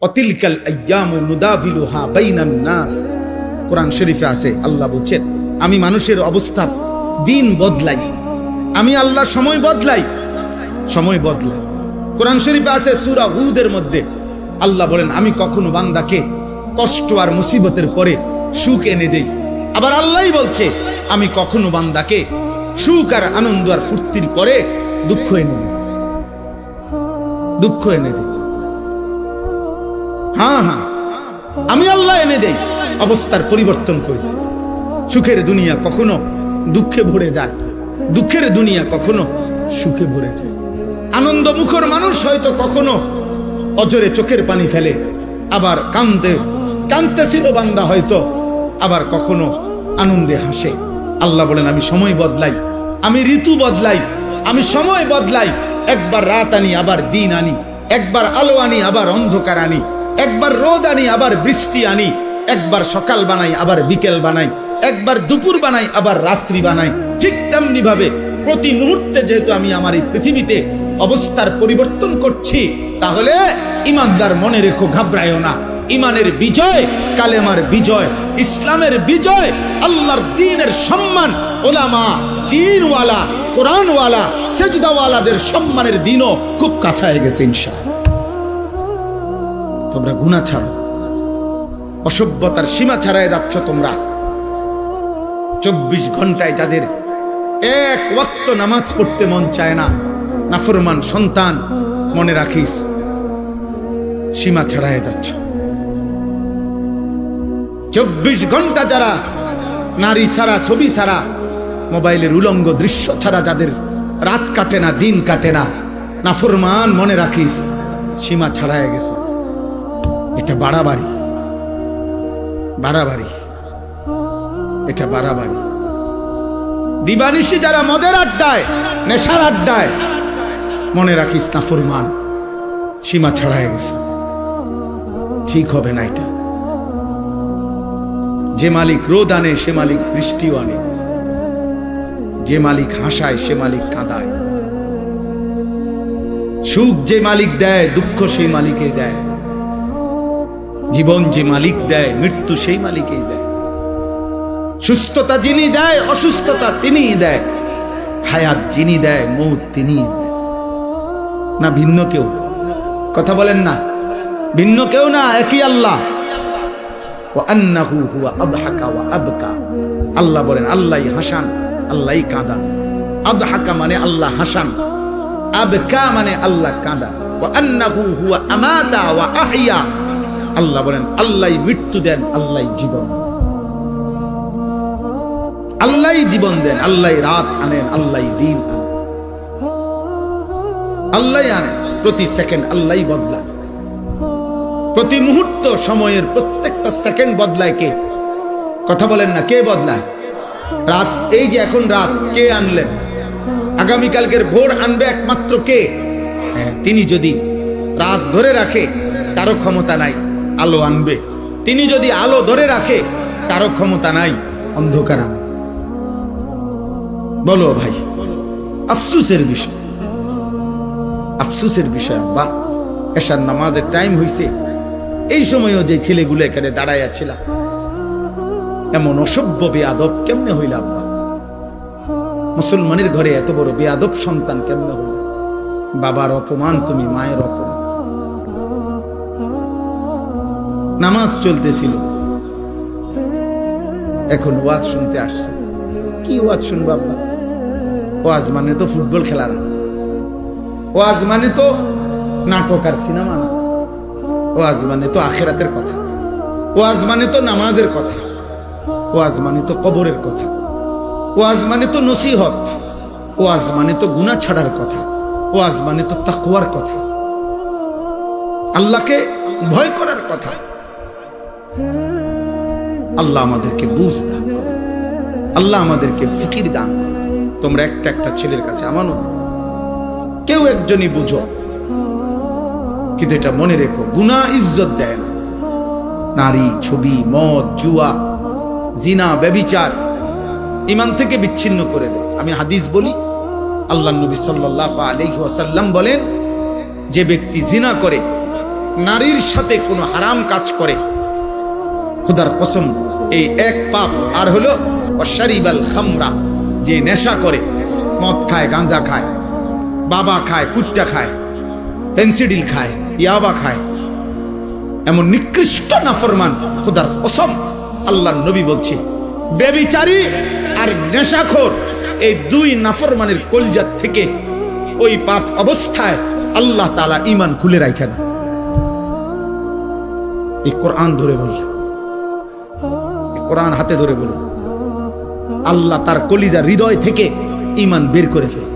অতিলকাল আইয়ামু নুদাভিলুহা বাইনান নাস। কোরআন শরীফে আছে, আল্লাহ বলছেন আমি মানুষের অবস্থা দিন বদলাই, আমি আল্লাহ সময় বদলাই, সময় বদলাই। কোরআন শরীফে আছে সূরা হুদের মধ্যে আল্লাহ বলেন আমি কখনো বান্দাকে কষ্ট আর মুসিবতের পরে সুখ এনে দেই। আবার আল্লাহই বলছে আমি কখনো বান্দাকে সুখ আর আনন্দ আর ফুর্তির পরে দুঃখ এনে দেই, দুঃখ এনে দেই। হ্যাঁ হ্যাঁ, আমি আল্লাহ এনে দেই, অবস্থার পরিবর্তন করি। সুখের দুনিয়া কখনো দুঃখে ভরে যায়, দুঃখের দুনিয়া কখনো সুখে ভরে যায়। আনন্দ মুখর মানুষ হয়তো কখনো অজরে চোখের পানি ফেলে, আবার কাঁদতেছিল বান্দা হয়তো, আবার কখনো আনন্দে হাসে। আল্লাহ বলেন আমি সময় বদলাই, আমি ঋতু বদলাই, আমি সময় বদলাই। একবার রাত আনি আবার দিন আনি, একবার আলো আনি আবার অন্ধকার আনি, একবার রোদ আনি আবার বৃষ্টি আনি, একবার সকাল বানাই আবার বিকেল বানাই, একবার দুপুর বানাই আবার রাত্রি বানাই। ঠিক তেমনি ভাবে প্রতি মুহূর্তে যেহেতু আমি আমার এই পৃথিবীতে অবস্থার পরিবর্তন করছি, তাহলে ইমানদার মনে রেখো, ঘাবড়ায়ও না। ইমানের বিজয়, কালেমার বিজয়, ইসলামের বিজয়, আল্লাহর দ্বীনের সম্মান, ওলামা, দ্বীনওয়ালা, কোরআনওয়ালা, সেজদাওয়ালাদের সম্মানের দিনও খুব কাছায় গেছে ইনশাআল্লাহ। তোমরা গুনাহ ছাড়ো, অসভ্যতার সীমা ছাড়ায় যাচ্ছ তোমরা। 24 ঘন্টায় যাদের এক ওয়াক্ত নামাজ পড়তে মন চায় না, নাফরমান সন্তান, মনে রাখিস সীমা ছাড়ায় যাচ্ছ। 24 ঘন্টা যারা নারী ছাড়া, ছবি ছাড়া, মোবাইলের উলঙ্গ দৃশ্য ছাড়া যাদের রাত কাটে না, দিন কাটে না, নাফরমান, মনে রাখিস সীমা ছাড়ায় গেছে। এটা বাড়াবাড়ি, বাড়াবাড়ি, এটা বাড়াবাড়ি। দিবানিশি যারা মদের আড্ডায়, নেশার আড্ডায়, মনে রাখিস নাফরমান, সীমা ছাড়ায় গেছে। ঠিক হবে না এটা। যে মালিক রোদ আনে সে মালিক বৃষ্টিও আনে, যে মালিক হাসায় সে মালিক কাঁদায়, সুখ যে মালিক দেয় দুঃখ সেই মালিকই দেয়, জীবন যে মালিক দেয় মৃত্যু সেই মালিকই দেয়, সুস্থতা যিনি দেয় অসুস্থতা তিনিই দেয়, হায়াত যিনি দেয় মৌত তিনিই দেয়। না ভিন্ন কেউ? কথা বলেন না, ভিন্ন কেউ না, একই আল্লাহ। আল্লাহ বলেন আল্লাহই হাসান, আল্লাহই কাঁদান। আদহাকা মানে আল্লাহ হাসান, আবকা মানে আল্লাহ কাঁদান। আল্লাহ বলেন আল্লাহই মৃত্যু দেন, আল্লাহই জীবন, আল্লাহই জীবন দেন, আল্লাহই রাত আনেন, আল্লাহই দিন আনেন, আল্লাহই আনেন। প্রতি সেকেন্ড আল্লাহই বদলান, প্রতি মুহূর্ত সময়ের প্রত্যেকটা সেকেন্ড বদলায় কে? কথা বলেন না, কে বদলায়? রাত, এই যে এখন রাত, কে আনলেন? আগামীকালকের ভোর আনবে একমাত্র কে? তিনি যদি রাত ধরে রাখে কারো ক্ষমতা নাই, আলো আনবে। তিনি যদি আলো ধরে রাখে কারো ক্ষমতা নাই, অন্ধকার আনবে। বলো ভাই, আফসোসের বিষয়, আফসোসের বিষয়। আব্বা এশার নামাজের টাইম হইছে, এই সময়ও যে ছেলেগুলো এখানে দাঁড়াইয়া ছিল, এমন অসভ্য বেয়াদব কেমনে হইল আব্বা? মুসলমানের ঘরে এত বড় বেয়াদব সন্তান কেমনে হইল? বাবার অপমান তুমি, মায়ের অপমান। নামাজ চলতেছিল, এখন ওয়াজ শুনতে আসছে। কি ওয়াজ শুনবো আব্বা? ওয়াজ মানে তো ফুটবল খেলা না, ওয়াজ মানে তো নাটক আর সিনেমা না, ওয়াজ মানে তো আখিরাতের কথা, ওয়াজ মানে তো নামাজের কথা, ওয়াজ মানে তো কবরের কথা, ওয়াজ মানে তো নসিহত, ওয়াজ মানে তো গুনাহ ছাড়ার কথা, ওয়াজ মানে তো তাকওয়ার কথা, আল্লাহকে ভয় করার কথা। আল্লাহ আমাদেরকে বুঝ দান করে, আল্লাহ আমাদেরকে ফিকির দান করে। তোমরা একটা একটা ছেলের কাছে আমানত, কেউ একজনই বুঝো, কিন্তু এটা মনে রেখো, গুনাহ ইজ্জত দেয় না। নারী, ছবি, মদ, জুয়া, জিনা, ব্যভিচার ঈমান থেকে বিচ্ছিন্ন করে দেয়। আমি হাদিস বলি, আল্লাহ নবী সাল্লাল্লাহু আলাইহি ওয়াসাল্লাম বলেন, যে ব্যক্তি জিনা করে নারীর সাথে কোনো হারাম কাজ করে, খোদার কসম এই এক পাপ। আর হলো অশারিবাল খামরা, যে নেশা করে, মদ খায়, গাঁজা খায়, বাবা খায়, ফুট্টা খায়, পেন্সিডিল খায়, ইয়াবা খায়, এমন নিকৃষ্ট নাফরমান, খোদার কসম আল্লাহর নবী বলছে ব্যভিচারী আর নেশাখোর এই দুই নাফরমানের কলজাত থেকে ওই পাপ অবস্থায় আল্লাহ তাআলা ঈমান খুলে রাখে না। এই কোরআন ধরে বল, কোরআন হাতে ধরে বল, আল্লাহ তার কলিজা হৃদয় থেকে ঈমান বের করে ফেলে।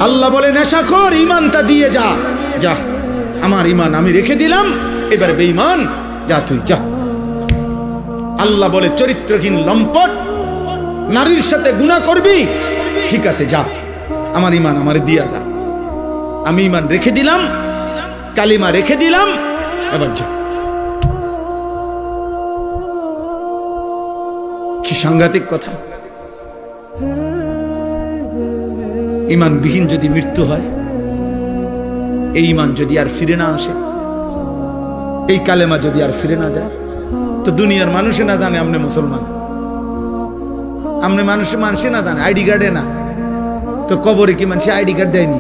আল্লাহ বলে নেশাখোর ঈমানটা দিয়ে যা, যা আমার ঈমান আমি রেখে দিলাম, এবার বেঈমান যা তুই যা। আল্লাহ বলে চরিত্রহীন লম্পট নারীর সাথে গুনাহ করবি, ঠিক আছে যা, আমার ঈমান আমারে দিয়া যা, আমি ঈমান রেখে দিলাম, কালিমা রেখে দিলাম, এবার যা। কি সাংঘাতিক কথা! ঈমানবিহীন যদি মৃত্যু হয়, এই ঈমান যদি আর ফিরে না আসে, এই কালেমা যদি আর ফিরে না যায়, তো দুনিয়ার মানুষে না জানে আপনি মুসলমান, আপনি মানুষে না জানে, আইডি কার্ডে না, তো কবরে কি মানুষ আইডি কার্ড দেয়নি?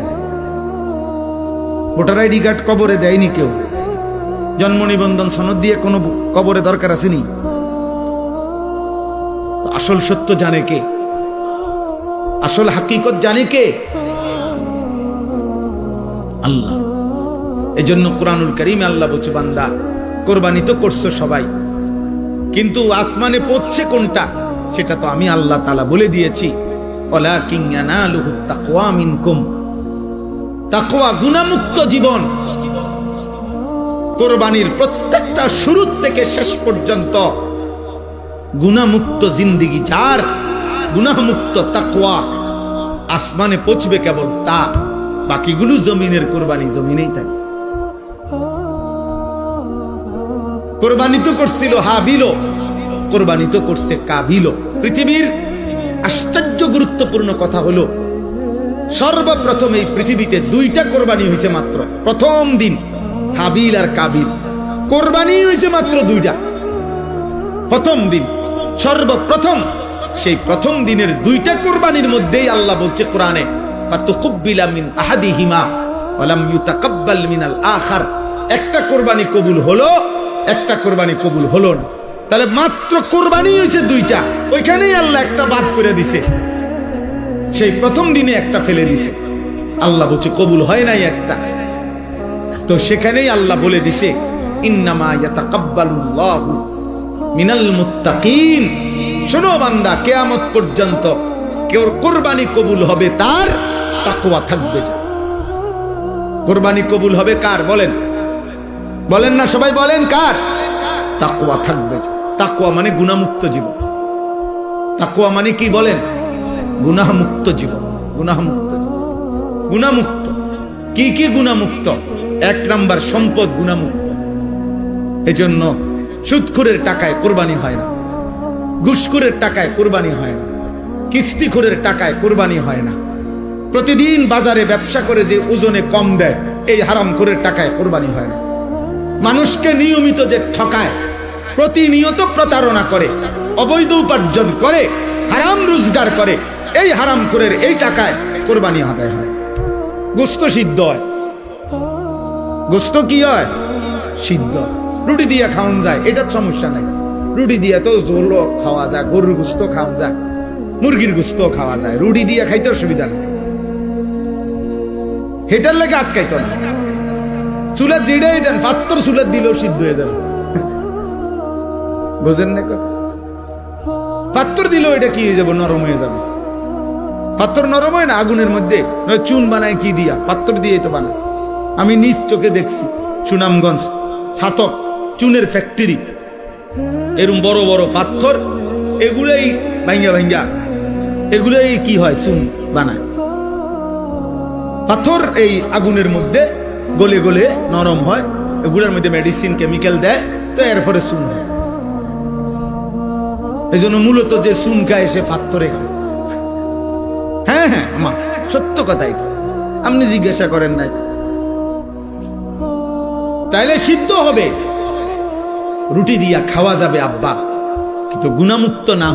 ভোটার আইডি কার্ড কবরে দেয়নি কেউ, জন্ম নিবন্ধন সনদ দিয়ে কোনো কবরে দরকার আসেনি। আসল সত্য জানে কে? আসল হাকিকত জানে কে? আল্লাহ। এজন্য কোরআনুল কারীমে আল্লাহ বলছে, বান্দা কোরবানি তো করছো সবাই, কিন্তু আসমানে পৌঁছছে কোনটা সেটা তো আমি আল্লাহ তাআলা বলে দিয়েছি। ওয়ালাকিন ইয়ানালুহুত তাকওয়া মিনকুম, তাকওয়া গুনাহমুক্ত জীবন। কোরবানির প্রত্যেকটা শুরু থেকে শেষ পর্যন্ত গুনাহমুক্ত জিন্দেগি যার, গুনাহমুক্ত তাকওয়া, আসমানে পৌঁছবে কেবল তা, বাকিগুলো জমিনের কোরবানি জমিনেই থাকে। কোরবানি তো করছিল হাবিলও, কোরবানি তো করছে কাবিলও। পৃথিবীর আশ্চর্য গুরুত্বপূর্ণ কথা হলো, সর্বপ্রথম এই পৃথিবীতে দুইটা কোরবানি হয়েছে মাত্র। প্রথম দিন হাবিল আর কাবিল, কোরবানি হয়েছে মাত্র দুইটা। প্রথম দিন, সর্বপ্রথম, সেই প্রথম দিনের দুইটা কোরবানির মধ্যেই আল্লাহ বলছে কোরআনে, ফাতুকুব্বিলা মিন আহাদিহিমা ওয়া লাম ইউতাকাব্বাল মিনাল আখার। একটা কোরবানি কবুল হলো, একটা কোরবানি কবুল হলো না। তাহলে মাত্র কোরবানি হয়েছে দুইটা, ওইখানেই আল্লাহ একটা বাদ করে দিছে, সেই প্রথম দিনে একটা ফেলে দিছে। আল্লাহ বলছে কবুল হয় নাই একটা, তো সেখানেই আল্লাহ বলে দিছে ইন্নামা ইয়াতাকাব্বালুল্লাহু মিনাল মুত্তাকিন। শোনো বান্দা, কিয়ামত পর্যন্ত কেউ কোরবানি কবুল হবে তার তাকওয়া থাকবে। যা কোরবানি কবুল হবে কার বলেন? বলেন না সবাই, বলেন কার? তাকওয়া থাকবে। তাকওয়া মানে গুনাহমুক্ত জীবন। তাকওয়া মানে কি বলেন? গুনাহমুক্ত জীবন। গুনাহমুক্ত জীবন, গুনাহমুক্ত। কি কি গুনাহমুক্ত? এক নাম্বার সম্পদ গুনাহমুক্ত। এজন্য সুদখোরের টাকায় কোরবানি হয় না, ঘুষখোরের টাকায় কোরবানি হয় না, কিস্তিখোরের টাকায় কোরবানি হয় না, প্রতিদিন বাজারে ব্যবসা করে যে ওজনে কম দেয় এই হারামখোরের টাকায় কোরবানি হয় না, মানুষকে নিয়মিত যে ঠকায়, প্রতিনিয়ত প্রতারণা করে, অবৈধ উপার্জন করে, হারাম রোজগার করে, এই হারামখোরের এই টাকায় কোরবানি আদায় হয়। গোস্ত সিদ্ধ হয়, গোস্ত কি হয়? সিদ্ধ। রুটি দিয়ে খাওয়ান যায়, এটার সমস্যা নাই। রুটি দিয়ে তো ঝোলও খাওয়া যায়, গরুর গোস্ত খাওয়া যায়, মুরগির গোস্ত খাওয়া যায়, রুটি দিয়ে খাইতে অসুবিধা নেই, হেটার লেগে আটকাইতো না। চুলা জিড়াই দেন, পাত্তর চুলা দিলেও সিদ্ধ হয়ে যাবে, বুঝেন না কথা? পাত্তর দিলেও এটা কি হয়ে যাবে? নরম হয়ে যাবে। পাত্তর নরম হয় না আগুনের মধ্যে? চুন বানায় কি দিয়া? পাত্তর দিয়ে তো বানায়। আমি নিজ চোখে দেখছি, সুনামগঞ্জ ছাতক চুনের ফ্যাক্টরি, এরকম বড় বড় পাথর, এগুলোই ভাঙ্গা ভাঙ্গা, এগুলোই কি হয়? চুন বানায়। পাথর এই আগুনের মধ্যে গলে গলে নরম হয়, এগুলোর মধ্যে মেডিসিন কেমিক্যাল দেয়, তো এরপরে চুন হয়। এই জন্য মূলত যে চুন খায় সে পাথরে খায়। হ্যাঁ হ্যাঁ, মা সত্য কথা এটা, আপনি জিজ্ঞাসা করেন নাই। তাইলে সিদ্ধ হবে, রুটি দিয়া খাওয়া যাবে আব্বা, কিন্তু গুণামুক্ত না